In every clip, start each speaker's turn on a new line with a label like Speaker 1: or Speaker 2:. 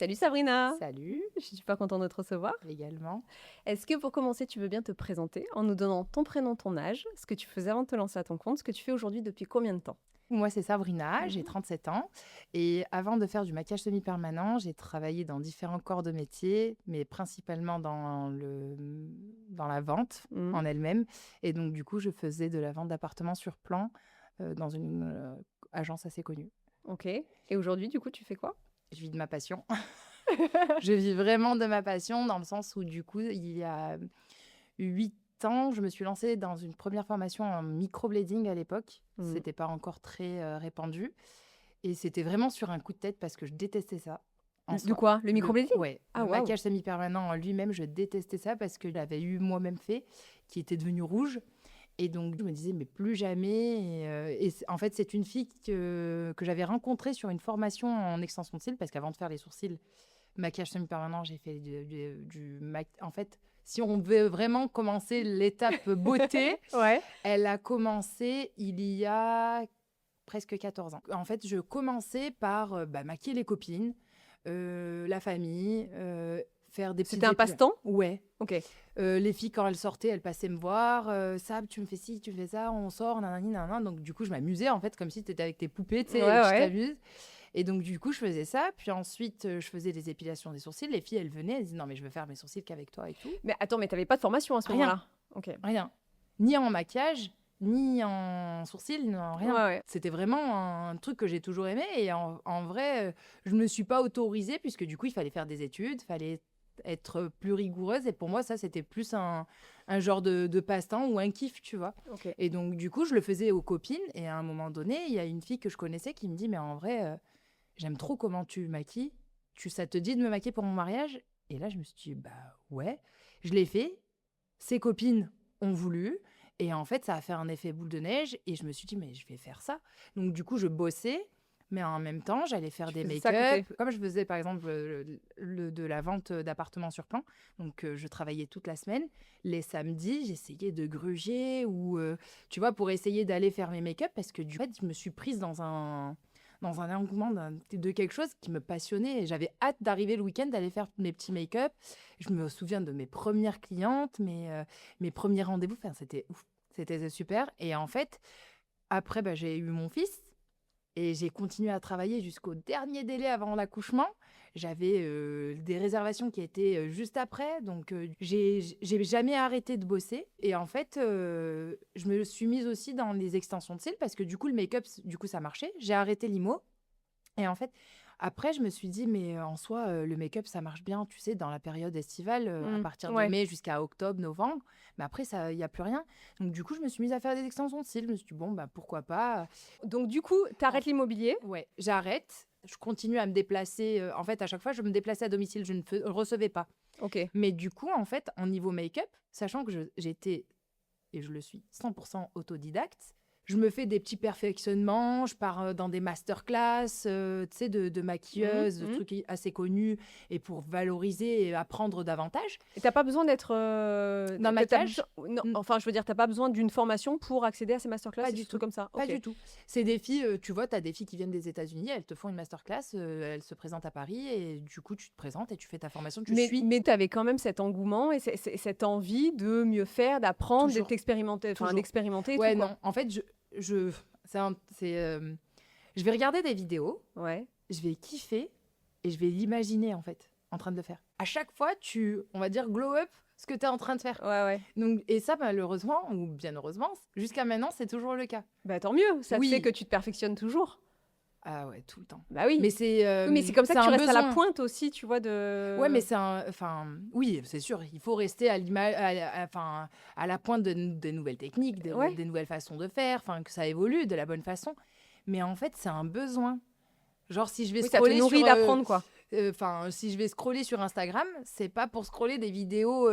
Speaker 1: Salut Sabrina,
Speaker 2: Salut,
Speaker 1: je suis super contente de te recevoir.
Speaker 2: également.
Speaker 1: Est-ce que pour commencer, tu veux bien te présenter en nous donnant ton prénom, ton âge, ce que tu faisais avant de te lancer à ton compte, ce que tu fais aujourd'hui depuis combien de temps?
Speaker 2: Moi, c'est Sabrina, j'ai
Speaker 1: Mhm.
Speaker 2: 37 ans. Et avant de faire du maquillage semi-permanent, j'ai travaillé dans différents corps de métier, mais principalement dans la vente
Speaker 1: Mhm.
Speaker 2: en elle-même. Et donc, du coup, je faisais de la vente d'appartements sur plan dans une agence assez connue.
Speaker 1: Ok. Et aujourd'hui, du coup, tu fais quoi?
Speaker 2: Je vis de ma passion. Je vis vraiment de ma passion dans le sens où, du coup, il y a 8 ans, je me suis lancée dans une première formation en microblading à l'époque.
Speaker 1: Mhm.
Speaker 2: C'était pas encore très répandu. Et c'était vraiment sur un coup de tête parce que je détestais ça en
Speaker 1: De
Speaker 2: soi.
Speaker 1: quoi? Le microblading?
Speaker 2: Ouais,
Speaker 1: Ah
Speaker 2: le
Speaker 1: waouh.
Speaker 2: maquillage semi-permanent en lui-même, je détestais ça parce que je l'avais eu moi-même fait, qui était devenu rouge. Et donc, je me disais, mais plus jamais. En fait, c'est une fille que j'avais rencontrée sur une formation en extension de cils parce qu'avant de faire les sourcils, maquillage semi-permanent, j'ai fait En fait, si on veut vraiment commencer l'étape beauté,
Speaker 1: Ouais.
Speaker 2: elle a commencé il y a presque 14 ans. En fait, je commençais par maquiller les copines, la famille, faire des
Speaker 1: C'était
Speaker 2: petites
Speaker 1: un
Speaker 2: épilations.
Speaker 1: passe-temps?
Speaker 2: Ouais.
Speaker 1: Ok.
Speaker 2: Les filles, quand elles sortaient, elles passaient me voir. Sab, tu me fais ci, tu me fais ça, on sort, nanani, nanana. Donc, du coup, je m'amusais, en fait, comme si tu étais avec tes poupées, tu
Speaker 1: Ouais,
Speaker 2: sais, et tu
Speaker 1: ouais.
Speaker 2: t'amuses. Et donc, du coup, je faisais ça. Puis ensuite, je faisais des épilations des sourcils. Les filles, elles venaient, elles disaient, non, mais je veux faire mes sourcils qu'avec toi et tout.
Speaker 1: Mais attends, mais t'avais pas de formation à ce
Speaker 2: Rien.
Speaker 1: moment-là? Ok.
Speaker 2: Rien. Ni en maquillage, ni en sourcils, ni en
Speaker 1: Ouais,
Speaker 2: rien.
Speaker 1: ouais.
Speaker 2: C'était vraiment un truc que j'ai toujours aimé. Et en vrai, je ne me suis pas autorisée, puisque du coup, il fallait faire des études, il fallait être plus rigoureuse. Et pour moi, ça, c'était plus un genre de passe-temps ou un kiff, tu vois.
Speaker 1: Ok.
Speaker 2: Et donc, du coup, je le faisais aux copines. Et à un moment donné, il y a une fille que je connaissais qui me dit, mais en vrai, j'aime trop comment tu maquilles. Ça te dit de me maquiller pour mon mariage? Et là, je me suis dit, bah ouais. Je l'ai fait. Ses copines ont voulu. Et en fait, ça a fait un effet boule de neige. Et je me suis dit, mais je vais faire ça. Donc, du coup, je bossais. Mais en même temps, j'allais faire
Speaker 1: Tu
Speaker 2: des
Speaker 1: faisais ça à côté?
Speaker 2: make-up. Comme je faisais, par exemple, de la vente d'appartements sur plan. Donc, je travaillais toute la semaine. Les samedis, j'essayais de gruger ou, tu vois, pour essayer d'aller faire mes make-up. Parce que, du coup, je me suis prise dans un engouement de quelque chose qui me passionnait. Et j'avais hâte d'arriver le week-end, d'aller faire mes petits make-up. Je me souviens de mes premières clientes, mes premiers rendez-vous. Enfin, c'était ouf. C'était super. Et en fait, après, j'ai eu mon fils et j'ai continué à travailler jusqu'au dernier délai avant l'accouchement. J'avais des réservations qui étaient juste après. Donc, j'ai jamais arrêté de bosser. Et en fait, je me suis mise aussi dans les extensions de cils parce que du coup, le make-up, du coup, ça marchait. J'ai arrêté l'IMO. Et en fait, après, je me suis dit, mais en soi, le make-up, ça marche bien, tu sais, dans la période estivale, à partir de
Speaker 1: Ouais.
Speaker 2: mai jusqu'à octobre, novembre. Mais après, il n'y a plus rien. Donc, du coup, je me suis mise à faire des extensions de cils. Je me suis dit, bon, bah, pourquoi pas.
Speaker 1: Donc du coup, t'arrêtes l'immobilier?
Speaker 2: Ouais, j'arrête. Je continue à me déplacer. En fait, à chaque fois, je me déplaçais à domicile. Je ne recevais pas.
Speaker 1: Ok.
Speaker 2: Mais du coup, en fait, en niveau make-up, sachant que j'étais, et je le suis, 100% autodidacte, je me fais des petits perfectionnements, je pars dans des masterclass, tu sais, de
Speaker 1: Mhm,
Speaker 2: maquilleuses, de
Speaker 1: mhm.
Speaker 2: trucs assez connus, et pour valoriser et apprendre davantage.
Speaker 1: Et t'as pas besoin d'être.
Speaker 2: Dans le maquillage,
Speaker 1: Non,
Speaker 2: n-
Speaker 1: enfin, je veux dire, t'as pas besoin d'une formation pour accéder à ces masterclass
Speaker 2: pas
Speaker 1: et
Speaker 2: du
Speaker 1: ces trucs
Speaker 2: tout.
Speaker 1: comme ça.
Speaker 2: Pas
Speaker 1: Ok.
Speaker 2: du tout. C'est des filles, tu vois, tu as des filles qui viennent des États-Unis, elles te font une masterclass, elles se présentent à Paris, et du coup, tu te présentes et tu fais ta formation, tu suis
Speaker 1: Mais t'avais quand même cet engouement et cette envie de mieux faire, d'apprendre,
Speaker 2: toujours.
Speaker 1: enfin,
Speaker 2: Toujours.
Speaker 1: d'expérimenter et tout,
Speaker 2: Ouais,
Speaker 1: quoi.
Speaker 2: non. En fait, je, je vais regarder des vidéos,
Speaker 1: Ouais.
Speaker 2: je vais kiffer et je vais l'imaginer, en fait, en train de le faire. À chaque fois, on va dire, glow up ce que tu es en train de faire.
Speaker 1: Ouais, ouais.
Speaker 2: Donc, et ça, malheureusement, ou bien heureusement, jusqu'à maintenant, c'est toujours le cas.
Speaker 1: Bah, tant mieux. Ça te fait
Speaker 2: Oui.
Speaker 1: que tu te perfectionnes toujours.
Speaker 2: Ah ouais, tout le temps.
Speaker 1: Bah oui.
Speaker 2: Mais
Speaker 1: Oui, mais c'est comme ça
Speaker 2: c'est
Speaker 1: que tu
Speaker 2: un
Speaker 1: restes à la
Speaker 2: besoin.
Speaker 1: pointe aussi, tu vois,
Speaker 2: Ouais, mais
Speaker 1: de.
Speaker 2: enfin, oui, c'est sûr, il faut rester à l'image, enfin, à la pointe des nouvelles techniques,
Speaker 1: Ouais.
Speaker 2: des nouvelles façons de faire, enfin, que ça évolue de la bonne façon. Mais en fait, c'est un besoin. Genre, si je vais
Speaker 1: Oui, ça te
Speaker 2: scroller
Speaker 1: nourrit
Speaker 2: sur,
Speaker 1: d'apprendre, quoi.
Speaker 2: si je vais scroller sur Instagram, c'est pas pour scroller des vidéos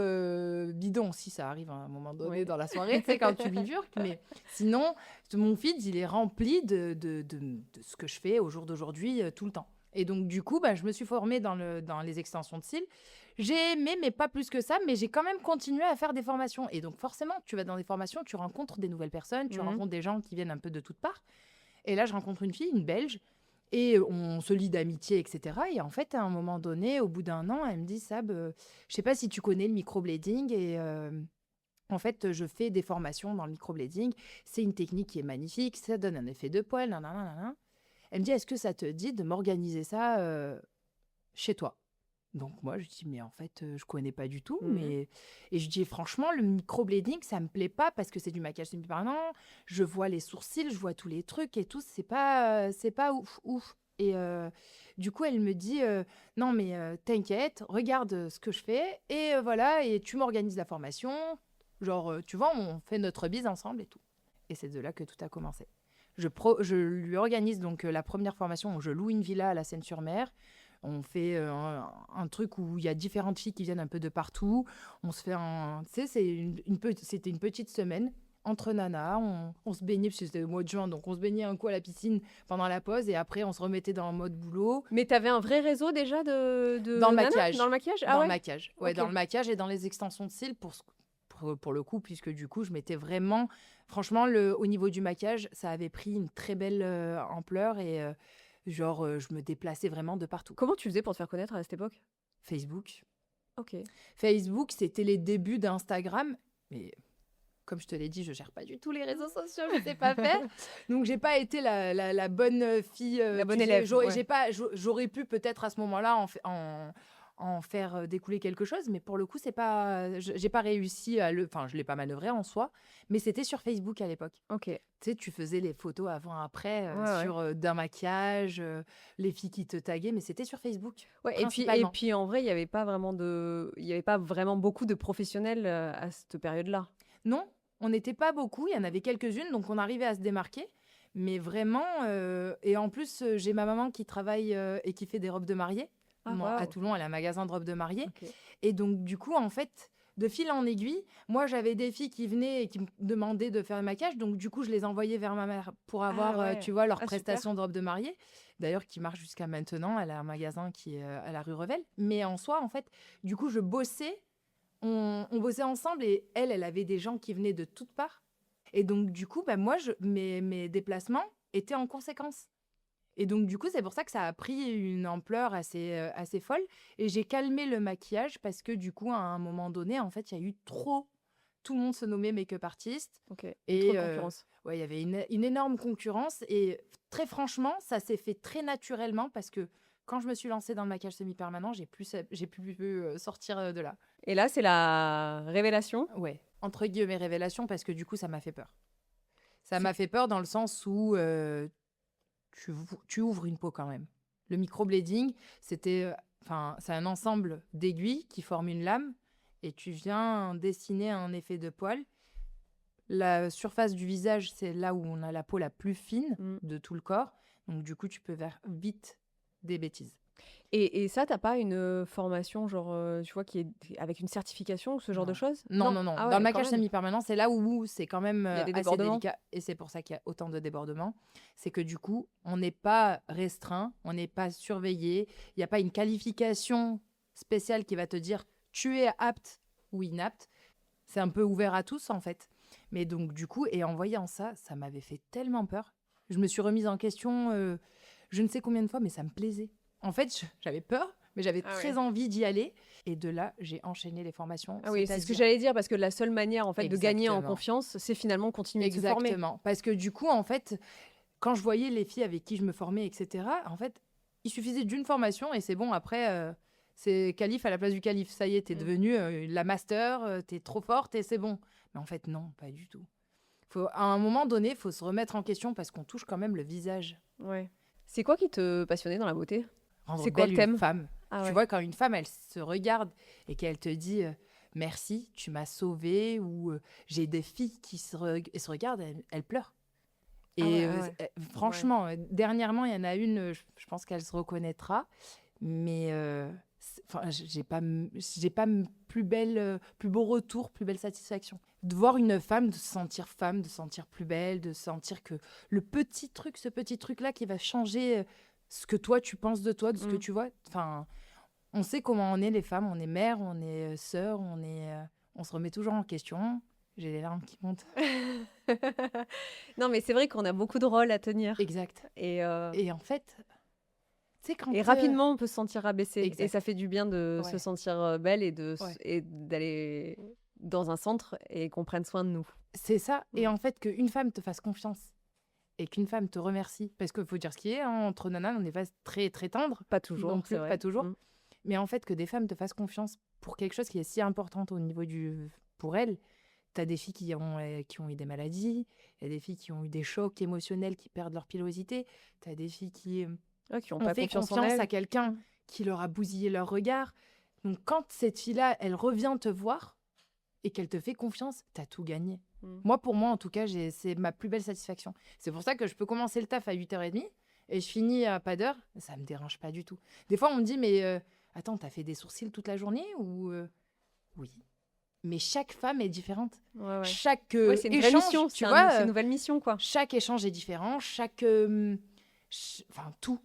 Speaker 2: bidons. Si ça arrive à un moment donné
Speaker 1: Oui.
Speaker 2: dans la soirée, tu sais, quand tu bifurques. Mais sinon, mon feed, il est rempli de ce que je fais au jour d'aujourd'hui, tout le temps. Et donc, du coup, je me suis formée dans les extensions de cils. J'ai aimé, mais pas plus que ça, mais j'ai quand même continué à faire des formations. Et donc, forcément, tu vas dans des formations, tu rencontres des nouvelles personnes, tu
Speaker 1: Mhm.
Speaker 2: rencontres des gens qui viennent un peu de toutes parts. Et là, je rencontre une fille, une Belge, Et on se lie d'amitié, etc. Et en fait, à un moment donné, au bout d'un an, elle me dit, Sab, je sais pas si tu connais le microblading. Et en fait, je fais des formations dans le microblading. C'est une technique qui est magnifique. Ça donne un effet de poil. Nanana, nanana. Elle me dit, est-ce que ça te dit de m'organiser ça chez toi? Donc moi, je dis, mais en fait, je connais pas du tout.
Speaker 1: Mhm.
Speaker 2: Et je dis, franchement, le microblading, ça me plaît pas parce que c'est du maquillage semi-permanent. Je vois les sourcils, je vois tous les trucs et tout. C'est pas ouf, ouf. Et du coup, elle me dit, non, mais t'inquiète, regarde ce que je fais. Et voilà, et tu m'organises la formation. Genre, tu vois, on fait notre bise ensemble et tout. Et c'est de là que tout a commencé. Je lui organise donc la première formation où je loue une villa à la Seine-sur-Mer. On fait un truc où il y a différentes filles qui viennent un peu de partout. On se fait un... Tu sais, c'était une petite semaine entre nanas. On se baignait, parce que c'était au mois de juin, donc on se baignait un coup à la piscine pendant la pause et après on se remettait dans le mode boulot.
Speaker 1: Mais t'avais un vrai réseau déjà
Speaker 2: Dans
Speaker 1: de
Speaker 2: le
Speaker 1: nanas
Speaker 2: maquillage.
Speaker 1: dans le maquillage? Ah
Speaker 2: Dans le
Speaker 1: ouais?
Speaker 2: maquillage. Ouais,
Speaker 1: Ok.
Speaker 2: dans le maquillage et dans les extensions de cils pour le coup, puisque du coup, je m'étais vraiment... Franchement, au niveau du maquillage, ça avait pris une très belle ampleur et je me déplaçais vraiment de partout.
Speaker 1: Comment tu faisais pour te faire connaître à cette époque?
Speaker 2: Facebook.
Speaker 1: Ok.
Speaker 2: Facebook, c'était les débuts d'Instagram. Mais comme je te l'ai dit, je gère pas du tout les réseaux sociaux, je sais pas faire. Donc, j'ai pas été la bonne fille.
Speaker 1: La bonne
Speaker 2: tu sais,
Speaker 1: élève. Ouais.
Speaker 2: j'aurais pu peut-être à ce moment-là en faire découler quelque chose, mais pour le coup, c'est pas, j'ai pas réussi à enfin, je l'ai pas manœuvré en soi, mais c'était sur Facebook à l'époque.
Speaker 1: Ok.
Speaker 2: Tu sais, tu faisais les photos avant-après
Speaker 1: Ouais, ouais.
Speaker 2: sur d'un maquillage, les filles qui te taguaient, mais c'était sur Facebook,
Speaker 1: Ouais, et
Speaker 2: principalement.
Speaker 1: puis en vrai, il y avait pas vraiment beaucoup de professionnels à cette période-là.
Speaker 2: Non, on n'était pas beaucoup, il y en avait quelques-unes, donc on arrivait à se démarquer. Mais vraiment, et en plus, j'ai ma maman qui travaille et qui fait des robes de mariée.
Speaker 1: Ah,
Speaker 2: Moi, à
Speaker 1: waouh.
Speaker 2: Toulon, elle a un magasin de robes de mariée.
Speaker 1: Ok.
Speaker 2: Et donc, du coup, en fait, de fil en aiguille, moi, j'avais des filles qui venaient et qui me demandaient de faire le maquillage. Donc, du coup, je les envoyais vers ma mère pour avoir,
Speaker 1: Ah ouais.
Speaker 2: tu vois, leur
Speaker 1: Ah, super.
Speaker 2: prestation de robe de mariée. D'ailleurs, qui marche jusqu'à maintenant. Elle a un magasin qui est à la rue Revel. Mais en soi, en fait, du coup, je bossais. On bossait ensemble et elle avait des gens qui venaient de toutes parts. Et donc, du coup, bah, moi, mes déplacements étaient en conséquence. Et donc, du coup, c'est pour ça que ça a pris une ampleur assez folle. Et j'ai calmé le maquillage parce que, du coup, à un moment donné, en fait, il y a eu trop. Tout le monde se nommait make-up artiste.
Speaker 1: Ok.
Speaker 2: Et
Speaker 1: Trop de concurrence.
Speaker 2: ouais, il y avait une énorme concurrence. Et très franchement, ça s'est fait très naturellement parce que quand je me suis lancée dans le maquillage semi-permanent, j'ai pu sortir de là.
Speaker 1: Et là, c'est la révélation.
Speaker 2: Ouais, entre guillemets révélation parce que du coup, ça m'a fait peur. Ça
Speaker 1: C'est-
Speaker 2: m'a fait peur dans le sens où tu ouvres une peau quand même. Le microblading, c'est un ensemble d'aiguilles qui forment une lame et tu viens dessiner un effet de poil. La surface du visage, c'est là où on a la peau la plus fine
Speaker 1: Mm.
Speaker 2: de tout le corps. Donc du coup, tu peux faire vite des bêtises.
Speaker 1: Et ça, t'as pas une formation, genre, tu vois, qui est avec une certification ou ce genre de
Speaker 2: Non.
Speaker 1: choses?
Speaker 2: Non.
Speaker 1: Ah
Speaker 2: Dans
Speaker 1: ouais,
Speaker 2: le
Speaker 1: quand
Speaker 2: maquillage
Speaker 1: même.
Speaker 2: semi-permanent, c'est là où c'est quand même
Speaker 1: Il y a des
Speaker 2: assez
Speaker 1: débordements.
Speaker 2: délicat. Et c'est pour ça qu'il y a autant de débordements. C'est que du coup, on n'est pas restreint, on n'est pas surveillé. Il n'y a pas une qualification spéciale qui va te dire tu es apte ou inapte. C'est un peu ouvert à tous, en fait. Mais donc, du coup, et en voyant ça, ça m'avait fait tellement peur. Je me suis remise en question je ne sais combien de fois, mais ça me plaisait. En fait, j'avais peur, mais j'avais
Speaker 1: Ah
Speaker 2: très
Speaker 1: ouais.
Speaker 2: envie d'y aller. Et de là, j'ai enchaîné les formations.
Speaker 1: Ah oui, c'est ce que
Speaker 2: c'est-à-dire-
Speaker 1: j'allais dire, parce que la seule manière, en fait, de gagner en
Speaker 2: Exactement.
Speaker 1: confiance, c'est finalement continuer de se former.
Speaker 2: Exactement. Parce que du coup, en fait, quand je voyais les filles avec qui je me formais, etc., en fait, il suffisait d'une formation et c'est bon. Après, c'est calife à la place du calife. Ça y est, t'es
Speaker 1: Mm.
Speaker 2: devenue la master, t'es trop forte et c'est bon. Mais en fait, non, pas du tout. À un moment donné, il faut se remettre en question parce qu'on touche quand même le visage.
Speaker 1: Ouais. C'est quoi qui te passionnait dans la beauté?
Speaker 2: Rendre
Speaker 1: C'est quoi
Speaker 2: belle
Speaker 1: le thème?
Speaker 2: une femme.
Speaker 1: Ah
Speaker 2: Tu
Speaker 1: ouais.
Speaker 2: vois, quand une femme, elle se regarde et qu'elle te dit merci, tu m'as sauvée, ou j'ai des filles qui se regardent, elles pleurent.
Speaker 1: Ah
Speaker 2: Et
Speaker 1: ouais, ah ouais.
Speaker 2: franchement, dernièrement, il y en a une, je pense qu'elle se reconnaîtra, mais j'ai pas plus belle, plus beau retour, plus belle satisfaction. De voir une femme, de se sentir plus belle, de sentir que ce petit truc-là qui va changer ce que toi tu penses de toi, de ce que
Speaker 1: Mm.
Speaker 2: tu vois. Enfin, on sait comment on est les femmes, on est mères, on est sœurs, on se remet toujours en question. J'ai les larmes qui montent.
Speaker 1: Non, mais c'est vrai qu'on a beaucoup de rôles à tenir.
Speaker 2: Exact.
Speaker 1: Et
Speaker 2: Et en fait, Tu sais, quand
Speaker 1: Et rapidement, on peut se sentir rabaissé. Et
Speaker 2: exact.
Speaker 1: ça fait du bien de se
Speaker 2: Ouais,
Speaker 1: sentir belle
Speaker 2: ouais.
Speaker 1: et d'aller dans un centre et qu'on prenne soin de nous.
Speaker 2: C'est ça. Et
Speaker 1: Mm.
Speaker 2: en fait, qu'une femme te fasse confiance et qu'une femme te remercie, parce qu'il faut dire ce qui est, hein, entre nanas, on n'est pas très, très tendre
Speaker 1: Pas
Speaker 2: non
Speaker 1: toujours, c'est
Speaker 2: plus, pas
Speaker 1: vrai.
Speaker 2: toujours.
Speaker 1: Mm.
Speaker 2: Mais en fait, que des femmes te fassent confiance pour quelque chose qui est si important au niveau pour elles. T'as des filles qui ont eu des maladies, il y a des filles qui ont eu des chocs émotionnels, qui perdent leur pilosité, t'as des filles qui
Speaker 1: Ah, qui n'ont
Speaker 2: ont
Speaker 1: pas
Speaker 2: fait
Speaker 1: confiance en
Speaker 2: confiance à
Speaker 1: elles.
Speaker 2: quelqu'un
Speaker 1: Mm.
Speaker 2: qui leur a bousillé leur regard. Donc quand cette fille-là, elle revient te voir et qu'elle te fait confiance, t'as tout gagné.
Speaker 1: Mm.
Speaker 2: Moi, pour moi, en tout cas, c'est ma plus belle satisfaction. C'est pour ça que je peux commencer le taf à 8h30 et je finis à pas d'heure. Ça me dérange pas du tout. Des fois, on me dit, mais attends, t'as fait des sourcils toute la journée ou Oui. Mais chaque femme est différente.
Speaker 1: Ouais, ouais.
Speaker 2: Chaque
Speaker 1: Ouais, c'est une vraie
Speaker 2: échange,
Speaker 1: mission,
Speaker 2: tu
Speaker 1: c'est
Speaker 2: vois,
Speaker 1: une nouvelle mission, quoi.
Speaker 2: chaque échange est différent, enfin tout.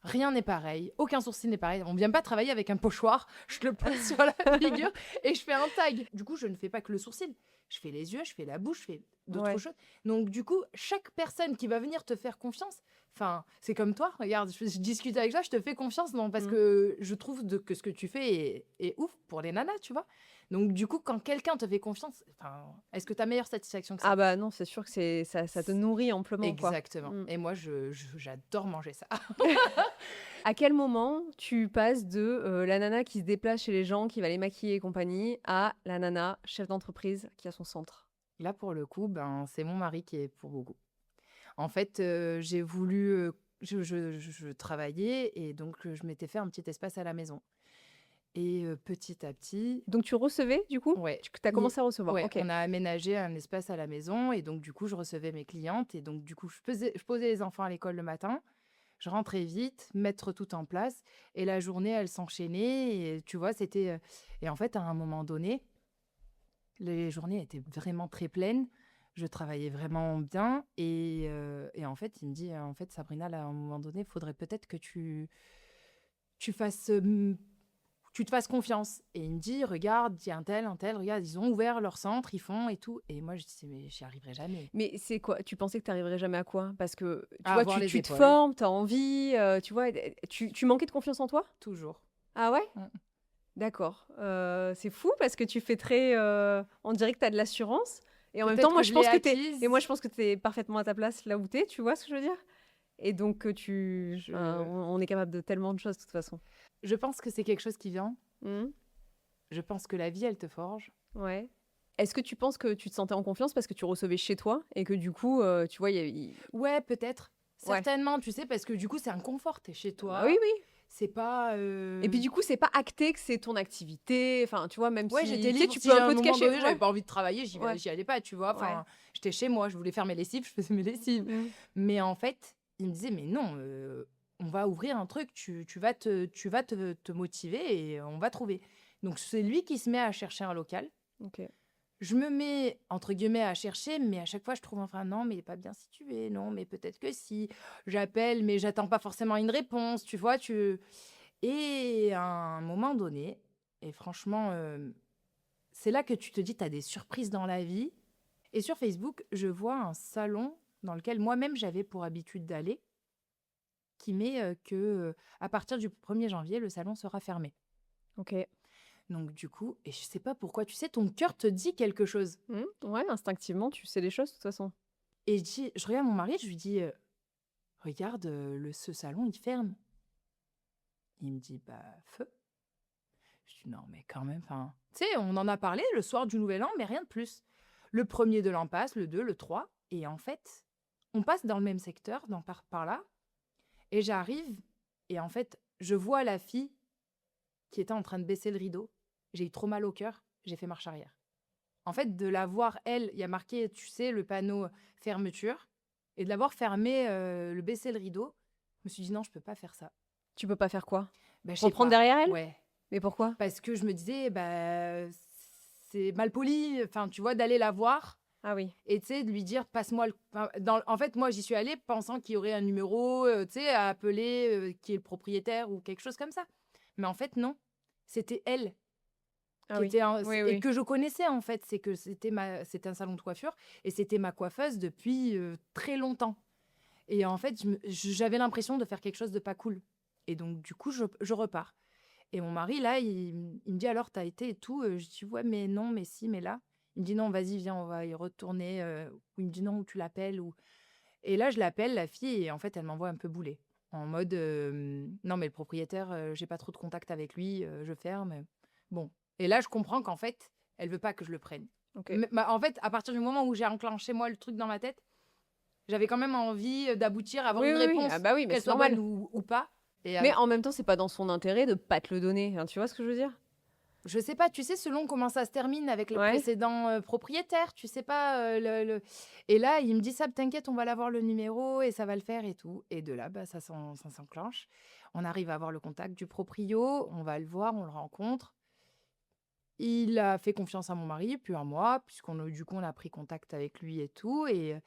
Speaker 2: Rien n'est pareil, aucun sourcil n'est pareil. On vient pas travailler avec un pochoir, je le pose sur la figure et je fais un tag. Du coup, je ne fais pas que le sourcil. Je fais les yeux, je fais la bouche, je fais d'autres
Speaker 1: Ouais.
Speaker 2: choses. Donc du coup, chaque personne qui va venir te faire confiance, enfin, c'est comme toi, regarde, je discute avec toi, je te fais confiance non, parce
Speaker 1: Mm.
Speaker 2: que je trouve que ce que tu fais est ouf pour les nanas, tu vois. Donc du coup, quand quelqu'un te fait confiance, enfin, est-ce que tu as meilleure satisfaction que ça?
Speaker 1: Ah bah non, c'est sûr que ça te nourrit amplement, quoi.
Speaker 2: Exactement.
Speaker 1: Mm.
Speaker 2: Et moi, j'adore manger ça.
Speaker 1: À quel moment tu passes de la nana qui se déplace chez les gens, qui va les maquiller et compagnie, à la nana chef d'entreprise qui a son centre?
Speaker 2: Là, pour le coup, ben, c'est mon mari qui est pour beaucoup. En fait, j'ai voulu, je travaillais et donc je m'étais fait un petit espace à la maison. Et petit à petit,
Speaker 1: Donc tu recevais, du coup?
Speaker 2: ouais,
Speaker 1: Tu as commencé à recevoir,
Speaker 2: ouais,
Speaker 1: OK.
Speaker 2: on a aménagé un espace à la maison et donc du coup, je recevais mes clientes et donc du coup, je posais les enfants à l'école le matin. Je rentrais vite, mettre tout en place et la journée, elle s'enchaînait et tu vois, et en fait, à un moment donné, les journées étaient vraiment très pleines. Je travaillais vraiment bien et en fait, il me dit: «En fait, Sabrina, là, à un moment donné, il faudrait peut-être que tu fasses, tu te fasses confiance». Et il me dit: «Regarde, il y a un tel, regarde, ils ont ouvert leur centre, ils font et tout». Et moi, je dis: «Mais j'y arriverai jamais».
Speaker 1: Mais c'est quoi? Tu pensais que tu arriverais jamais à quoi? Parce que, tu
Speaker 2: À
Speaker 1: vois,
Speaker 2: avoir les
Speaker 1: tu te
Speaker 2: épaules,
Speaker 1: formes, tu as envie, tu vois, tu manquais de confiance en toi?
Speaker 2: toujours.
Speaker 1: Ah ouais?
Speaker 2: Mmh.
Speaker 1: D'accord. C'est fou parce que tu fais très, on dirait que tu as de l'assurance et en même temps,
Speaker 2: Peut-être
Speaker 1: moi,
Speaker 2: que
Speaker 1: je
Speaker 2: je l'ai
Speaker 1: pense que
Speaker 2: acquise.
Speaker 1: tu es parfaitement à ta place là où tu es, tu vois ce que je veux dire? Et donc, enfin,
Speaker 2: Je
Speaker 1: on est capable de tellement de choses de toute façon.
Speaker 2: je pense que c'est quelque chose qui vient.
Speaker 1: Mmh.
Speaker 2: Je pense que la vie, elle te forge.
Speaker 1: Ouais. Est-ce que tu penses que tu te sentais en confiance parce que tu recevais chez toi et que du coup, tu vois,
Speaker 2: Ouais, peut-être.
Speaker 1: ouais.
Speaker 2: Certainement, tu sais, parce que du coup, c'est un confort. T'es chez
Speaker 1: Bah oui,
Speaker 2: toi.
Speaker 1: oui.
Speaker 2: C'est pas.
Speaker 1: Et puis du coup, c'est pas acté que c'est ton activité. Enfin, tu vois, même
Speaker 2: Ouais,
Speaker 1: si,
Speaker 2: j'étais
Speaker 1: tu sais,
Speaker 2: libre.
Speaker 1: tu
Speaker 2: Si
Speaker 1: peux un
Speaker 2: à un
Speaker 1: peu te
Speaker 2: moment
Speaker 1: cacher.
Speaker 2: donné, j'avais
Speaker 1: Ouais.
Speaker 2: pas envie de travailler,
Speaker 1: Ouais.
Speaker 2: j'y allais pas, tu vois.
Speaker 1: Ouais.
Speaker 2: Enfin, j'étais chez moi, je voulais faire mes lessives, je faisais mes lessives.
Speaker 1: Mmh.
Speaker 2: Mais en fait, il me disait, mais non, on va ouvrir un truc, tu vas te motiver et on va trouver. Donc, c'est lui qui se met à chercher un local.
Speaker 1: OK.
Speaker 2: Je me mets, entre guillemets, à chercher, mais à chaque fois, je trouve, enfin, non, mais il est pas bien situé, non, mais peut-être que si. J'appelle, mais j'attends pas forcément une réponse, tu vois. Et à un moment donné, et franchement, c'est là que tu te dis, tu as des surprises dans la vie. Et sur Facebook, je vois un salon dans lequel moi-même j'avais pour habitude d'aller, qui met que à partir du 1er janvier, le salon sera fermé.
Speaker 1: OK.
Speaker 2: Donc du coup, et je sais pas pourquoi, tu sais, ton cœur te dit quelque chose.
Speaker 1: Mmh. Ouais, instinctivement, tu sais les choses de toute façon.
Speaker 2: Et je regarde mon mari, je lui dis, regarde, ce salon, il ferme. Il me dit, bah, feu. Je dis, non, mais quand même, enfin, tu sais, on en a parlé le soir du Nouvel An, mais rien de plus. Le premier de l'an passe, le 2, le 3, et en fait, on passe dans le même secteur, par là, et j'arrive, et en fait, je vois la fille qui était en train de baisser le rideau. J'ai eu trop mal au cœur, j'ai fait marche arrière. En fait, de la voir, elle, il y a marqué, tu sais, le panneau fermeture, et de la voir fermer, le baisser le rideau, je me suis dit, non, je peux pas faire ça.
Speaker 1: Tu peux pas faire quoi?
Speaker 2: Ben, je sais
Speaker 1: Reprendre
Speaker 2: pas.
Speaker 1: derrière elle?
Speaker 2: Ouais.
Speaker 1: Mais pourquoi?
Speaker 2: Parce que je me disais, bah, c'est mal poli, enfin, tu vois, d'aller la voir
Speaker 1: Ah oui.
Speaker 2: et tu sais, de lui dire, passe-moi le. Enfin, en fait, moi, j'y suis allée pensant qu'il y aurait un numéro, tu sais, à appeler, qui est le propriétaire ou quelque chose comme ça. Mais en fait, non. C'était elle
Speaker 1: Ah
Speaker 2: qui
Speaker 1: oui.
Speaker 2: était.
Speaker 1: Oui,
Speaker 2: Et
Speaker 1: oui.
Speaker 2: que je connaissais, en fait. C'est que c'était un salon de coiffure et c'était ma coiffeuse depuis très longtemps. Et en fait, j'avais l'impression de faire quelque chose de pas cool. Et donc, du coup, je repars. Et mon mari, là, il me dit, alors, t'as été et tout. Je dis, ouais, mais non, mais si, mais là. Il me dit, non, vas-y, viens, on va y retourner. Ou il me dit, non, tu l'appelles. Et là, je l'appelle, la fille, et en fait, elle m'envoie un peu bouler. En mode, non, mais le propriétaire, j'ai pas trop de contact avec lui, je ferme. Bon. Et là, je comprends qu'en fait, elle veut pas que je le prenne.
Speaker 1: Ok.
Speaker 2: En fait, à partir du moment où j'ai enclenché, moi, le truc dans ma tête, j'avais quand même envie d'aboutir, avoir
Speaker 1: Oui,
Speaker 2: une
Speaker 1: oui, oui.
Speaker 2: réponse,
Speaker 1: Ah bah oui, mais
Speaker 2: qu'elle
Speaker 1: c'est
Speaker 2: soit bonne
Speaker 1: normal.
Speaker 2: ou pas. Et
Speaker 1: Mais en même temps, c'est pas dans son intérêt de pas te le donner. Enfin, tu vois ce que je veux dire?
Speaker 2: je sais pas, tu sais, selon comment ça se termine avec le
Speaker 1: Ouais.
Speaker 2: précédent propriétaire, tu sais pas. Et là, il me dit ça, t'inquiète, on va l'avoir le numéro et ça va le faire et tout. Et de là, bah, ça s'enclenche. On arrive à avoir le contact du proprio, on va le voir, on le rencontre. Il a fait confiance à mon mari, puis à moi, du coup, on a pris contact avec lui et tout. Et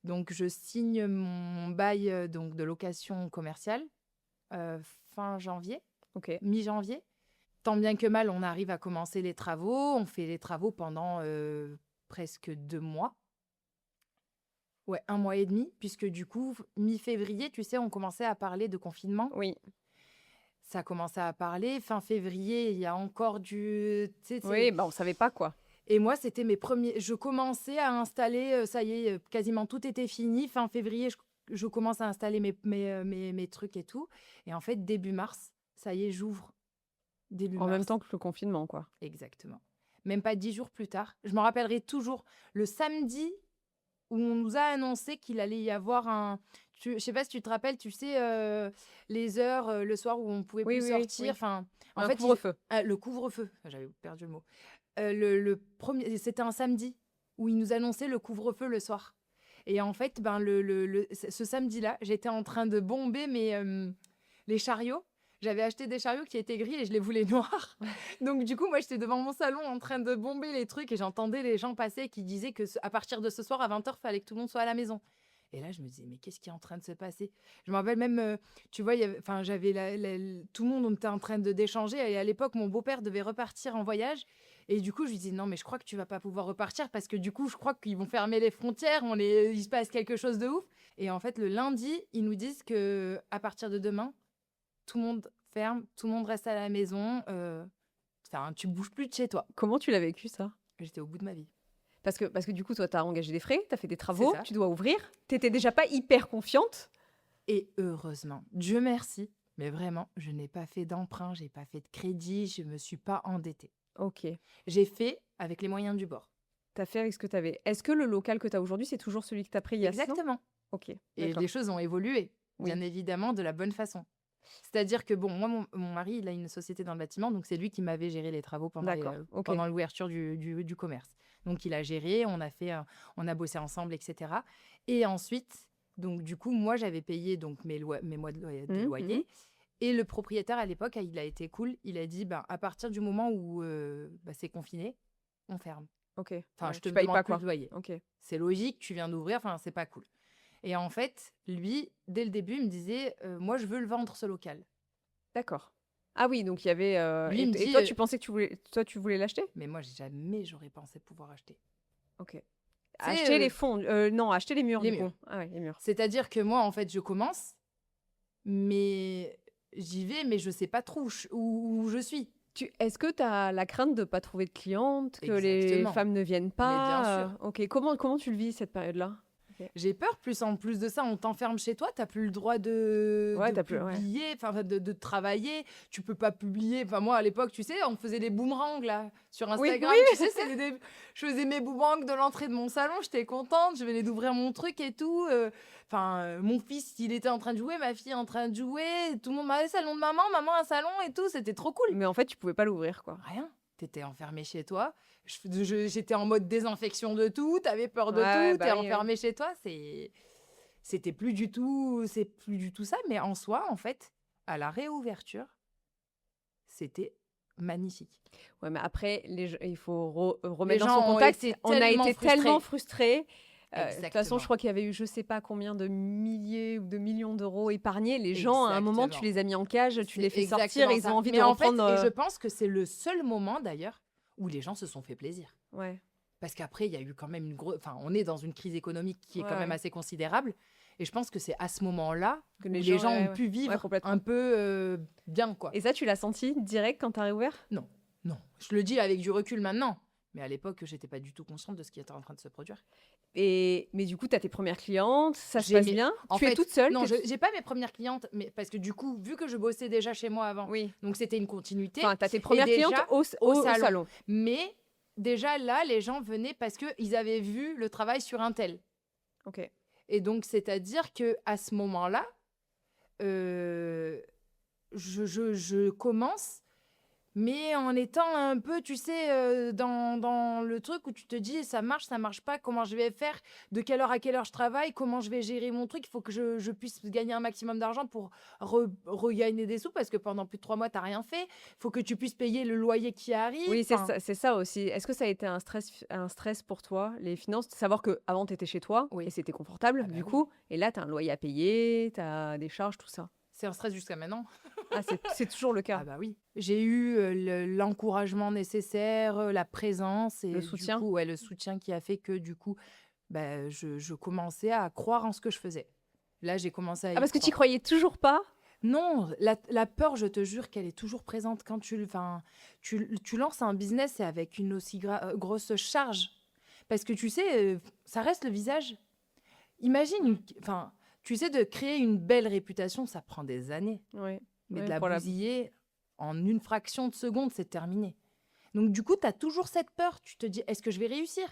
Speaker 2: donc, je signe mon bail donc, de location commerciale euh, fin janvier,
Speaker 1: Ok.
Speaker 2: mi-janvier. Tant bien que mal, on arrive à commencer les travaux. On fait les travaux pendant presque 2 mois. Ouais, 1 mois et demi, puisque du coup, mi-février, tu sais, on commençait à parler de confinement.
Speaker 1: Oui.
Speaker 2: Ça commençait à parler. Fin février, il y a encore du... tu sais,
Speaker 1: Oui, bah on savait pas quoi.
Speaker 2: Et moi, c'était mes premiers... Je commençais à installer, ça y est, quasiment tout était fini. Fin février, je commence à installer mes trucs et tout. Et en fait, début mars, ça y est, j'ouvre. Début
Speaker 1: En même
Speaker 2: mars.
Speaker 1: temps que le confinement, quoi.
Speaker 2: Exactement. Même pas 10 jours plus tard. Je me rappellerai toujours le samedi où on nous a annoncé qu'il allait y avoir un... Je sais pas si tu te rappelles, tu sais, les heures le soir où on pouvait
Speaker 1: Oui,
Speaker 2: plus
Speaker 1: oui, oui,
Speaker 2: sortir.
Speaker 1: oui.
Speaker 2: Enfin, en
Speaker 1: Un
Speaker 2: fait,
Speaker 1: couvre-feu.
Speaker 2: le couvre-feu. J'avais perdu le mot. Le premier, c'était un samedi où ils nous annonçaient le couvre-feu le soir. Et en fait, ben, ce samedi-là, j'étais en train de bomber les chariots. J'avais acheté des chariots qui étaient gris et je les voulais noirs. Donc, du coup, moi, j'étais devant mon salon en train de bomber les trucs et j'entendais les gens passer qui disaient que à partir de ce soir, à 20h, il fallait que tout le monde soit à la maison. Et là, je me disais, mais qu'est-ce qui est en train de se passer? Je me rappelle même, tu vois, j'avais tout le monde, on était en train d'échanger. Et à l'époque, mon beau-père devait repartir en voyage. Et du coup, je lui dis, non, mais je crois que tu vas pas pouvoir repartir parce que du coup, je crois qu'ils vont fermer les frontières. Il se passe quelque chose de ouf. Et en fait, le lundi, ils nous disent que à partir de demain, tout le monde ferme, tout le monde reste à la maison. Enfin, tu bouges plus de chez toi.
Speaker 1: Comment tu l'as vécu, ça?
Speaker 2: J'étais au bout de ma vie.
Speaker 1: Parce que du coup, toi, tu as engagé des frais, tu as fait des travaux,
Speaker 2: ça.
Speaker 1: tu dois ouvrir. Tu n'étais déjà pas hyper confiante.
Speaker 2: Et heureusement, Dieu merci, mais vraiment, je n'ai pas fait d'emprunt, j'ai pas fait de crédit, je me suis pas endettée.
Speaker 1: Ok.
Speaker 2: J'ai fait avec les moyens du bord.
Speaker 1: Tu as fait avec ce que tu avais. Est-ce que le local que tu as aujourd'hui, c'est toujours celui que tu as pris il y a 6 ans?
Speaker 2: Exactement.
Speaker 1: Ok.
Speaker 2: Et
Speaker 1: D'accord.
Speaker 2: les choses ont évolué,
Speaker 1: Oui.
Speaker 2: bien évidemment, de la bonne façon. C'est-à-dire que, bon, moi, mon mari, il a une société dans le bâtiment, donc c'est lui qui m'avait géré les travaux pendant
Speaker 1: D'accord. Ok.
Speaker 2: pendant l'ouverture du commerce. Donc, il a géré, on a bossé ensemble, etc. Et ensuite, donc, du coup, moi, j'avais payé donc, mes mois de loyer. Et le propriétaire, à l'époque, il a été cool. Il a dit, ben, à partir du moment où c'est confiné, on ferme.
Speaker 1: Ok.
Speaker 2: Enfin,
Speaker 1: Ouais,
Speaker 2: je te
Speaker 1: tu payes
Speaker 2: demande
Speaker 1: pas
Speaker 2: plus
Speaker 1: quoi.
Speaker 2: de loyer.
Speaker 1: Ok.
Speaker 2: C'est logique, tu viens d'ouvrir, enfin, c'est pas cool. Et en fait, lui, dès le début, il me disait, moi, je veux le vendre, ce local.
Speaker 1: D'accord. Ah oui, donc il y avait.
Speaker 2: Lui, il me
Speaker 1: Et
Speaker 2: dit,
Speaker 1: toi, tu pensais que tu voulais l'acheter?
Speaker 2: mais moi, jamais j'aurais pensé pouvoir acheter.
Speaker 1: Ok.
Speaker 2: C'est,
Speaker 1: Acheter les fonds. Non, acheter les murs,
Speaker 2: les
Speaker 1: du
Speaker 2: murs.
Speaker 1: coup. Ah ouais, les murs.
Speaker 2: C'est-à-dire que moi, en fait, je commence, mais j'y vais, mais je sais pas trop où je suis.
Speaker 1: Est-ce que tu as la crainte de ne pas trouver de clientes, que les
Speaker 2: Exactement.
Speaker 1: femmes ne viennent pas?
Speaker 2: Mais bien sûr.
Speaker 1: Ok. Comment tu le vis, cette période-là?
Speaker 2: J'ai peur, en plus de ça, on t'enferme chez toi, t'as plus le droit de
Speaker 1: Ouais, t'as plus- ouais.
Speaker 2: publier, enfin de travailler, tu peux pas publier. Enfin moi à l'époque, tu sais, on faisait des boomerangs là sur Instagram,
Speaker 1: oui.
Speaker 2: tu sais, je faisais mes boomerangs de l'entrée de mon salon, j'étais contente, je venais d'ouvrir mon truc et tout. Mon fils, il était en train de jouer, ma fille en train de jouer, tout le monde m'avait salon de maman un salon et tout, c'était trop cool.
Speaker 1: Mais en fait, tu pouvais pas l'ouvrir, quoi.
Speaker 2: Rien. T'étais enfermé chez toi. J'étais en mode désinfection de tout. T'avais peur de
Speaker 1: Ouais,
Speaker 2: tout.
Speaker 1: bah
Speaker 2: T'es
Speaker 1: oui,
Speaker 2: enfermé chez toi. C'était plus du tout. C'est plus du tout ça. Mais en soi, en fait, à la réouverture, c'était magnifique.
Speaker 1: Ouais, mais après, il faut remettre
Speaker 2: Les
Speaker 1: dans
Speaker 2: gens
Speaker 1: son
Speaker 2: ont
Speaker 1: contexte.
Speaker 2: été
Speaker 1: On a
Speaker 2: tellement
Speaker 1: été
Speaker 2: frustrés.
Speaker 1: tellement frustrés. De toute
Speaker 2: Exactement.
Speaker 1: façon, je crois qu'il y avait eu je sais pas combien de milliers ou de millions d'euros épargnés. Les gens, à un moment, tu
Speaker 2: Exactement.
Speaker 1: les as mis en cage, tu les fais sortir
Speaker 2: exactement
Speaker 1: et ils
Speaker 2: ça.
Speaker 1: ont envie
Speaker 2: Mais
Speaker 1: de
Speaker 2: en fait,
Speaker 1: reprendre.
Speaker 2: et je pense que c'est le seul moment d'ailleurs où les gens se sont fait plaisir.
Speaker 1: Ouais.
Speaker 2: Parce qu'après, il y a eu quand même une grosse... Enfin, on est dans une crise économique qui est
Speaker 1: Ouais,
Speaker 2: quand même
Speaker 1: ouais.
Speaker 2: assez considérable. Et je pense que c'est à ce moment-là
Speaker 1: Que
Speaker 2: où
Speaker 1: les
Speaker 2: les
Speaker 1: gens,
Speaker 2: gens
Speaker 1: ouais,
Speaker 2: ont
Speaker 1: ouais.
Speaker 2: pu
Speaker 1: Ouais,
Speaker 2: vivre
Speaker 1: complètement.
Speaker 2: un peu bien, quoi.
Speaker 1: Et ça, tu l'as senti direct quand t'as réouvert?
Speaker 2: Non, non. Je le dis avec du recul maintenant. Mais à l'époque, j'étais pas du tout consciente de ce qui était en train de se produire.
Speaker 1: Mais du coup, t'as tes premières clientes, ça se
Speaker 2: J'ai
Speaker 1: passe
Speaker 2: mis...
Speaker 1: bien?
Speaker 2: En
Speaker 1: Tu es
Speaker 2: fait,
Speaker 1: toute seule?
Speaker 2: non, j'ai pas mes premières clientes, mais parce que du coup, vu que je bossais déjà chez moi avant,
Speaker 1: Oui.
Speaker 2: donc c'était une continuité.
Speaker 1: Enfin, t'as tes
Speaker 2: Et
Speaker 1: premières clientes
Speaker 2: déjà,
Speaker 1: au
Speaker 2: au
Speaker 1: au
Speaker 2: salon.
Speaker 1: salon.
Speaker 2: Mais déjà là, les gens venaient parce qu'ils avaient vu le travail sur un tel.
Speaker 1: OK.
Speaker 2: Et donc, c'est-à-dire que à ce moment-là, euh, je commence, mais en étant un peu, tu sais, dans le truc où tu te dis, ça marche pas, comment je vais faire, de quelle heure à quelle heure je travaille, comment je vais gérer mon truc, il faut que je puisse gagner un maximum d'argent pour regagner des sous, parce que pendant plus de 3 mois, tu n'as rien fait, il faut que tu puisses payer le loyer qui arrive.
Speaker 1: Oui,
Speaker 2: Enfin,
Speaker 1: c'est ça aussi. Est-ce que ça a été un stress pour toi, les finances? De savoir qu'avant, tu étais chez toi
Speaker 2: oui.
Speaker 1: et c'était confortable,
Speaker 2: Ah bah
Speaker 1: du
Speaker 2: oui.
Speaker 1: coup, et là, tu as un loyer à payer, tu as des charges, tout ça.
Speaker 2: C'est un stress jusqu'à maintenant.
Speaker 1: Ah, c'est toujours le cas.
Speaker 2: Ah bah oui. J'ai eu l'encouragement nécessaire, la présence
Speaker 1: Le
Speaker 2: et du
Speaker 1: soutien?
Speaker 2: coup, ouais, le soutien qui a fait que du coup, bah, je commençais à croire en ce que je faisais. Là, j'ai commencé à
Speaker 1: Ah,
Speaker 2: y
Speaker 1: parce que tu y
Speaker 2: croire.
Speaker 1: croyais toujours pas?
Speaker 2: Non, la peur, je te jure qu'elle est toujours présente quand enfin, tu lances un business et avec une aussi grosse charge. Parce que tu sais, ça reste le visage. Imagine, enfin, tu sais, de créer une belle réputation, ça prend des années.
Speaker 1: Oui.
Speaker 2: Mais de
Speaker 1: Ouais,
Speaker 2: la
Speaker 1: pour la
Speaker 2: bousiller, en une fraction de seconde, c'est terminé. Donc du coup, tu as toujours cette peur. Tu te dis, est-ce que je vais réussir?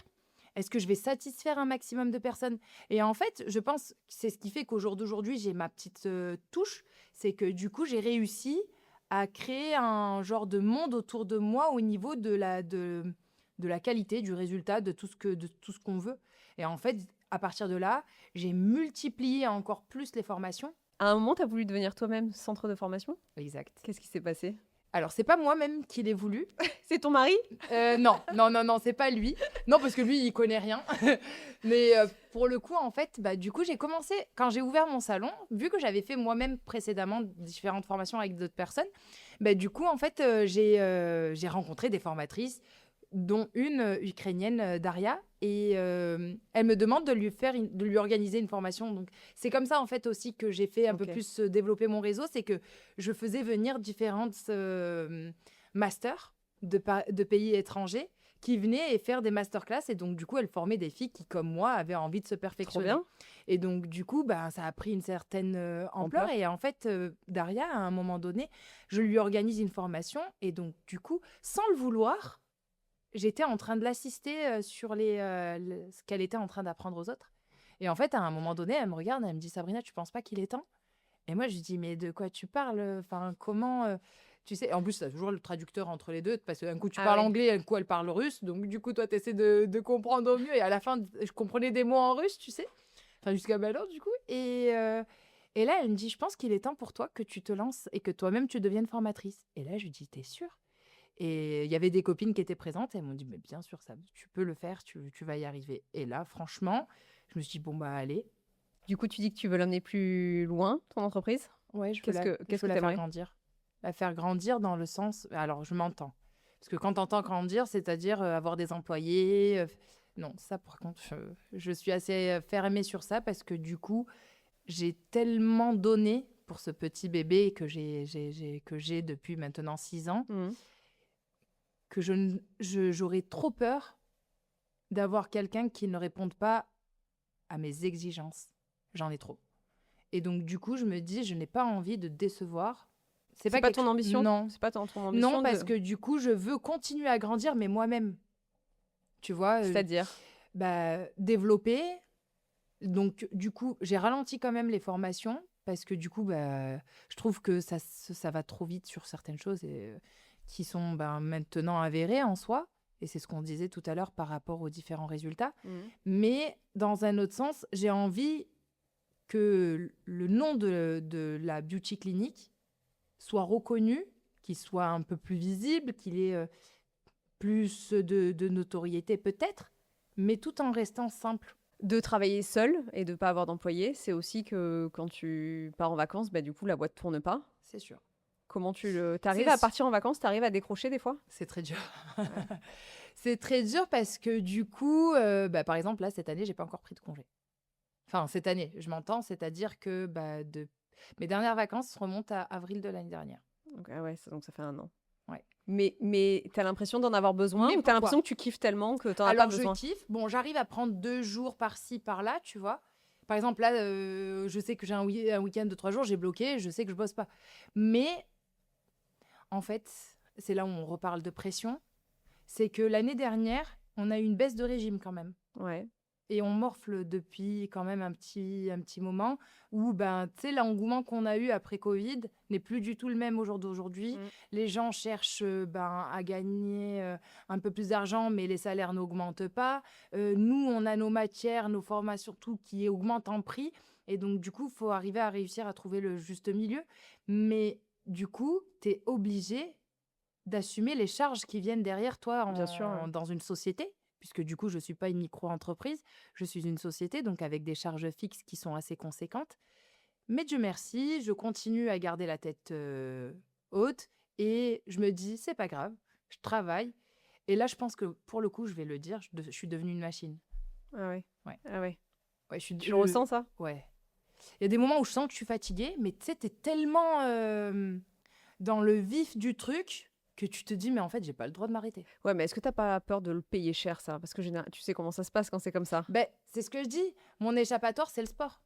Speaker 2: Est-ce que je vais satisfaire un maximum de personnes? Et en fait, je pense que c'est ce qui fait qu'au jour d'aujourd'hui, j'ai ma petite touche. C'est que du coup, j'ai réussi à créer un genre de monde autour de moi au niveau de la qualité, du résultat, de tout ce qu'on veut. Et en fait, à partir de là, j'ai multiplié encore plus les formations.
Speaker 1: À un moment, tu as voulu devenir toi-même centre de formation?
Speaker 2: Exact.
Speaker 1: Qu'est-ce qui s'est passé?
Speaker 2: Alors, c'est pas moi-même qui l'ai voulu.
Speaker 1: C'est ton mari?
Speaker 2: Non, c'est pas lui. Non, parce que lui, il connaît rien. Mais pour le coup, en fait, bah, du coup, j'ai commencé, quand j'ai ouvert mon salon, vu que j'avais fait moi-même précédemment différentes formations avec d'autres personnes, bah, du coup, en fait, j'ai rencontré des formatrices, dont une ukrainienne, Daria, et elle me demande de lui organiser une formation. Donc, c'est comme ça, en fait, aussi que j'ai fait un peu
Speaker 1: Ok.
Speaker 2: plus développer mon réseau, c'est que je faisais venir différentes masters de pays étrangers qui venaient et faire des masterclass. Et donc, du coup, elle formait des filles qui, comme moi, avaient envie de se
Speaker 1: Trop
Speaker 2: perfectionner.
Speaker 1: bien.
Speaker 2: Et donc, du coup, bah, ça a pris une certaine ampleur.
Speaker 1: Ampleur.
Speaker 2: Et en fait, Daria, à un moment donné, je lui organise une formation. Et donc, du coup, sans le vouloir, j'étais en train de l'assister sur ce qu'elle était en train d'apprendre aux autres. Et en fait, à un moment donné, elle me regarde, elle me dit, Sabrina, tu penses pas qu'il est temps? Et moi, je lui dis, mais de quoi tu parles? Enfin, comment tu sais, en plus, tu as toujours le traducteur entre les deux, parce qu'un coup, tu
Speaker 1: Ah
Speaker 2: parles
Speaker 1: ouais.
Speaker 2: anglais, un coup, elle parle russe. Donc, du coup, toi, tu essaies de comprendre au mieux. Et à la fin, je comprenais des mots en russe, tu sais. Enfin, jusqu'à maintenant, du coup. Et là, elle me dit, je pense qu'il est temps pour toi que tu te lances et que toi-même, tu deviennes formatrice. Et là, je lui dis, t'es sûre? Et il y avait des copines qui étaient présentes. Et elles m'ont dit, mais bien sûr, ça, tu peux le faire, tu vas y arriver. Et là, franchement, je me suis dit, bon, bah, allez.
Speaker 1: Du coup, tu dis que tu veux l'amener plus loin, ton entreprise?
Speaker 2: Ouais, je veux
Speaker 1: Qu'est-ce que
Speaker 2: je veux la faire
Speaker 1: t'aimerais?
Speaker 2: grandir. La faire grandir dans le sens... Alors, je m'entends. Parce que quand t'entends grandir, c'est-à-dire avoir des employés... Non, ça, par contre, je suis assez fermée sur ça parce que du coup, j'ai tellement donné pour ce petit bébé que j'ai depuis maintenant 6 ans
Speaker 1: Mhm.
Speaker 2: que j'aurais trop peur d'avoir quelqu'un qui ne réponde pas à mes exigences. J'en ai trop. Et donc, du coup, je me dis, je n'ai pas envie de décevoir.
Speaker 1: C'est pas ton
Speaker 2: quelque...
Speaker 1: ambition?
Speaker 2: Non.
Speaker 1: C'est pas ton
Speaker 2: Non,
Speaker 1: ambition
Speaker 2: parce que du coup, je veux continuer à grandir, mais moi-même. Tu vois,
Speaker 1: C'est-à-dire?
Speaker 2: bah, développer. Donc, du coup, j'ai ralenti quand même les formations, parce que du coup, bah, je trouve que ça va trop vite sur certaines choses et, qui sont ben, maintenant avérées en soi. Et c'est ce qu'on disait tout à l'heure par rapport aux différents résultats.
Speaker 1: Mhm.
Speaker 2: Mais dans un autre sens, j'ai envie que le nom de la beauty clinic soit reconnu, qu'il soit un peu plus visible, qu'il ait plus de notoriété peut-être, mais tout en restant simple.
Speaker 1: De travailler seul et de pas avoir d'employé, c'est aussi que quand tu pars en vacances, bah, du coup, la boîte tourne pas.
Speaker 2: C'est sûr.
Speaker 1: Comment t'arrives
Speaker 2: C'est
Speaker 1: à
Speaker 2: su-
Speaker 1: partir en vacances, t'arrives à décrocher des fois?
Speaker 2: C'est très dur. C'est très dur parce que du coup, bah, par exemple, là, cette année, j'ai pas encore pris de congé. Enfin, cette année, je m'entends, c'est-à-dire que mes dernières vacances remontent à avril de l'année dernière.
Speaker 1: Donc, ah ouais, donc ça fait 1 an.
Speaker 2: Ouais.
Speaker 1: Mais tu as l'impression d'en avoir besoin
Speaker 2: Mais
Speaker 1: ou tu as
Speaker 2: pourquoi?
Speaker 1: l'impression que tu kiffes tellement que tu n'en as pas
Speaker 2: Alors, je
Speaker 1: besoin?
Speaker 2: kiffe. Bon, j'arrive à prendre 2 jours par-ci, par-là, tu vois. Par exemple, là, je sais que j'ai un week-end de 3 jours, j'ai bloqué, je sais que je bosse pas. Mais en fait, c'est là où on reparle de pression. C'est que l'année dernière, on a eu une baisse de régime quand même.
Speaker 1: Ouais.
Speaker 2: Et on morfle depuis quand même un petit moment où, tu sais, l'engouement qu'on a eu après Covid n'est plus du tout le même au jour d'aujourd'hui. Les gens cherchent à gagner un peu plus d'argent, mais les salaires n'augmentent pas. Nous, on a nos matières, nos formations, tout qui augmente en prix. Et donc, du coup, il faut arriver à réussir à trouver le juste milieu. Mais du coup, tu es obligé d'assumer les charges qui viennent derrière toi
Speaker 1: Bien sûr, ouais.
Speaker 2: dans une société. Puisque du coup, je ne suis pas une micro-entreprise, je suis une société, donc avec des charges fixes qui sont assez conséquentes. Mais Dieu merci, je continue à garder la tête haute et je me dis, c'est pas grave, je travaille. Et là, je pense que pour le coup, je vais le dire, je suis devenue une machine.
Speaker 1: Ah ouais.
Speaker 2: Ouais.
Speaker 1: Ah ouais.
Speaker 2: Ouais,
Speaker 1: Tu le ressens, ça?
Speaker 2: Ouais. Il y a des moments où je sens que je suis fatiguée, mais tu sais, t'es tellement dans le vif du truc que tu te dis, mais en fait, j'ai pas le droit de m'arrêter.
Speaker 1: Ouais, mais est-ce que t'as pas peur de le payer cher, ça? Parce que tu sais comment ça se passe quand c'est comme ça.
Speaker 2: C'est ce que je dis. Mon échappatoire, c'est le sport.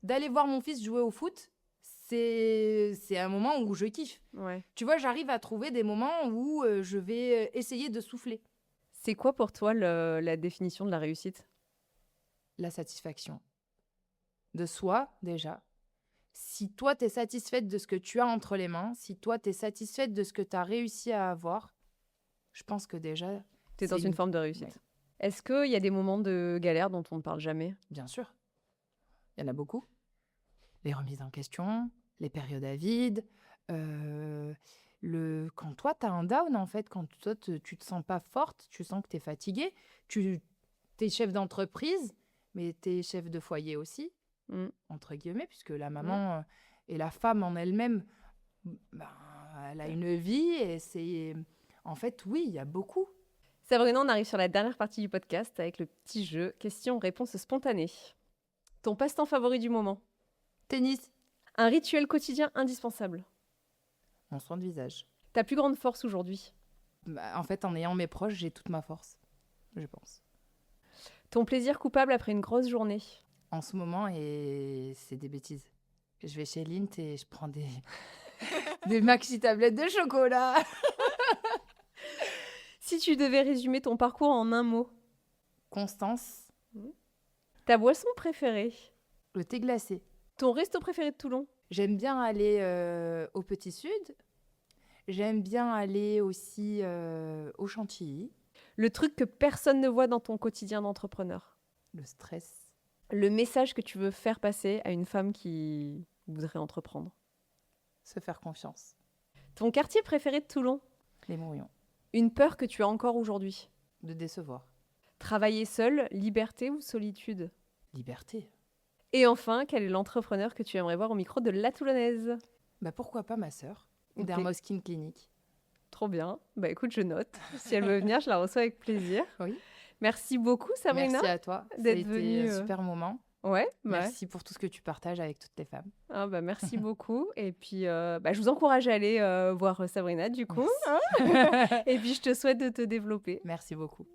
Speaker 2: D'aller voir mon fils jouer au foot, c'est un moment où je kiffe.
Speaker 1: Ouais.
Speaker 2: Tu vois, j'arrive à trouver des moments où je vais essayer de souffler.
Speaker 1: C'est quoi pour toi la définition de la réussite?
Speaker 2: La satisfaction de soi, déjà. Si toi, tu es satisfaite de ce que tu as entre les mains, si toi, tu es satisfaite de ce que tu as réussi à avoir, je pense que déjà...
Speaker 1: Tu es dans une forme de réussite. Ouais. Est-ce qu'il y a des moments de galère dont on ne parle jamais?
Speaker 2: Bien sûr. Il y en a beaucoup. Les remises en question, les périodes à vide, quand toi, tu as un down, en fait, quand toi, tu te sens pas forte, tu sens que tu es fatiguée, tu es chef d'entreprise, mais tu es chef de foyer aussi, entre guillemets, puisque la maman et la femme en elle-même, elle a une vie et c'est... En fait, oui, il y a beaucoup.
Speaker 1: Sabrina, on arrive sur la dernière partie du podcast avec le petit jeu questions-réponses spontanées. Ton passe-temps favori du moment?
Speaker 2: Tennis.
Speaker 1: Un rituel quotidien indispensable?
Speaker 2: Mon soin de visage.
Speaker 1: Ta plus grande force aujourd'hui?
Speaker 2: En fait, en ayant mes proches, j'ai toute ma force, je pense.
Speaker 1: Ton plaisir coupable après une grosse journée?
Speaker 2: En ce moment, et c'est des bêtises. Je vais chez Lindt et je prends des maxi tablettes de chocolat.
Speaker 1: Si tu devais résumer ton parcours en un mot?
Speaker 2: Constance.
Speaker 1: Ta boisson préférée?
Speaker 2: Le thé glacé.
Speaker 1: Ton resto préféré de Toulon?
Speaker 2: J'aime bien aller au Petit Sud. J'aime bien aller aussi au Chantilly.
Speaker 1: Le truc que personne ne voit dans ton quotidien d'entrepreneur?
Speaker 2: Le stress.
Speaker 1: Le message que tu veux faire passer à une femme qui voudrait entreprendre?
Speaker 2: Se faire confiance.
Speaker 1: Ton quartier préféré de Toulon?
Speaker 2: Les Mourions.
Speaker 1: Une peur que tu as encore aujourd'hui?
Speaker 2: De décevoir. Travailler
Speaker 1: seul, liberté ou solitude?
Speaker 2: Liberté.
Speaker 1: Et enfin, quel est l'entrepreneur que tu aimerais voir au micro de La Toulonnaise?
Speaker 2: Pourquoi pas ma sœur, Dermoskin Clinic.
Speaker 1: Trop bien. Écoute, je note. Si elle veut venir, je la reçois avec plaisir.
Speaker 2: Oui.
Speaker 1: Merci beaucoup, Sabrina.
Speaker 2: Merci à toi
Speaker 1: d'être venue.
Speaker 2: C'était un super moment.
Speaker 1: Ouais.
Speaker 2: Merci pour tout ce que tu partages avec toutes les femmes.
Speaker 1: Merci beaucoup. Et puis, je vous encourage à aller voir Sabrina, du coup. Et puis, je te souhaite de te développer.
Speaker 2: Merci beaucoup.